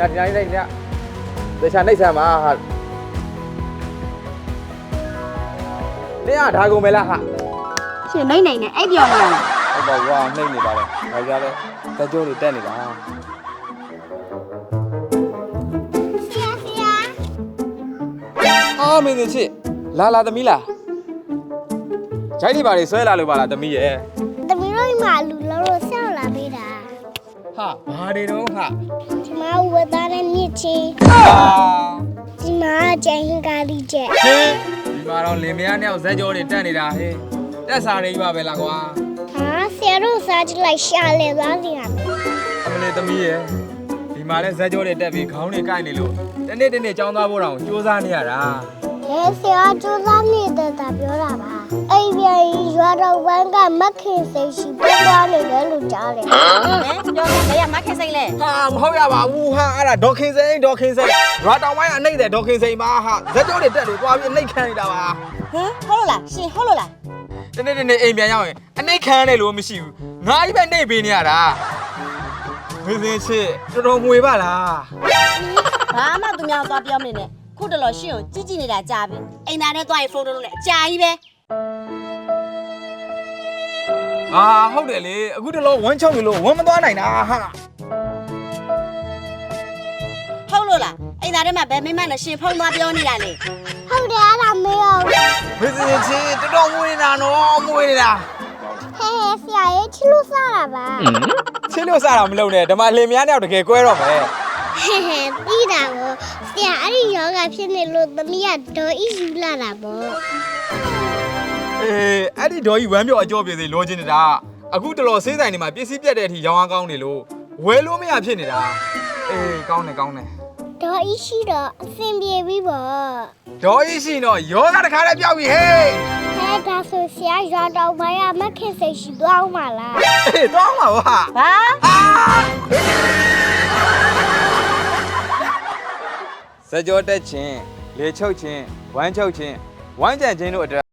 ညာဒီနိုင်ညသေချာနှိပ်ဆမ်းပါဟာနေရဒါကုန်ပဲလားဟာ ရှင်နိုင်နိုင်နဲ့အဲ့ပြောနေရလား ဟုတ်ပါကွာနှိပ်နေပါလေဒါကြလဲတက်ကြိုးတွေတက်နေတာ ဆရာ အော်မင်းချစ်လာသမီးလားဂျိုက်ဒီပါလေဆွဲလာလို့ပါလားသမီးရဲ့ သမီးတို့မှလူလောလို့ဆောက်လာပေးတာ ဟာဘာတွေတော့ဟာ ဒီမှာဝတ်သားနဲ့မြစ်ချင်း ဟာ ဒီမှာကျန်ဟင်ကားလေးချက် ဟေးဒီမှာတော့လင်မယားနဲ့ဇက်ကြောတွေတက်နေတာဟေးတက်စားနေပါပဲလားကွာ ဟာဆရာတို့စားကြည့်လိုက်ရှာလေသွားစီရမယ် အမလေးသမီးရဲ့ဒီမှာလဲဇက်ကြောတွေတက်ပြီးခေါင်းတွေကိုက်နေလို့တနေ့ចောင်းသွားဖို့တောင်စူးစမ်းနေရတာ ဆရာကျိုးစားနေတဲ့တာပြောတာပါအဲ့ပြန်ရွာတော်ဝမ်းကမခင်စိတ်ရှိပြောသွားနေတယ်လို့ကြားတယ် ပြောနေလေမခင်စိတ်လဲ ဟာမဟုတ်ရပါဘူးဟာအဲ့ဒါဒေါ်ခင်စိန်ရွာတောင်ပိုင်းကအနှိမ့်တယ်ဒေါ်ခင်စိန်ပါဟာဇက်ကြောတွေတက်လို့သွားပြီးအနှိမ့်ခံနေတာပါ ဟမ်ဟုတ်လို့လားရှင်ဟုတ်လို့လား တနေ့အိမ်ပြန်ရောက်ရင်အနှိမ့်ခံရတယ်လို့မရှိဘူးငါကြီးပဲနှိမ့်ပေးနေရတာမင်းစင်ချစ်တော်တော်ငွေပါလား ဘာမှသူများသွားပြောမနေနဲ့ခုတလောရှင်ကိုကြည့်နေတာကြားပြီအိမ်သားနဲ့သွားရင်ဖုန်းလုံးနဲ့အကြာကြီးပဲ အာဟုတ်တယ်လေအခုတလောဝမ်းချုံနေလို့ဝမ်းမသွားနိုင်တာဟာ ဟုတ်လို့လားအိမ်သားထဲမှာဘယ်မိမနဲ့ရှင်ဖုန်းသွားပြောနေတာလေ ဟုတ်တယ်အဲ့ဒါမေးအောင် မင်းစင်ချစ်တော်တော်ငွေနေတာနော်ငွေနေတာ ဟဲဆရာရဲ့ချစ်လို့စားတာပါ ချစ်လို့စားတာမလုပ်နဲ့ဓမ္မလင်မယားနဲ့တကယ်ကွဲတော့မယ် ပြီးတာပေါ့ဆရာအဲ့ဒီယောဂဖြစ်နေလို့သမီးကဒေါ်ဤယူလာတာပေါ့ အေးအဲ့ဒီဒေါ်ကြီးဝမ်းပြောအကျော်ပြေစီလိုချင်နေတာအခုတလောစေးဆိုင်တွေမှာပစ္စည်းပြတ်တဲ့အထိရောင်းအားကောင်းနေလို့ဝယ်လို့မရဖြစ်နေတာအေးကောင်းတယ် ဒေါ်ဤရှိတော့အဆင်ပြေပြီပေါ့ ဒေါ်ကြီးရှိတော့ယောဂတခါတည်းပြောက်ပြီဟေး ဟဲဒါဆိုဆရာရွာတော်ပိုင်းကမခင်စိတ်ရှိသွားအောင်ပါလား အေးတော့မှာပါ ဘာ စကြောတက်ချင်းလေချုပ်ချင်းဝမ်းချုပ်ချင်းဝမ်းကြံချင်းတို့အတွက်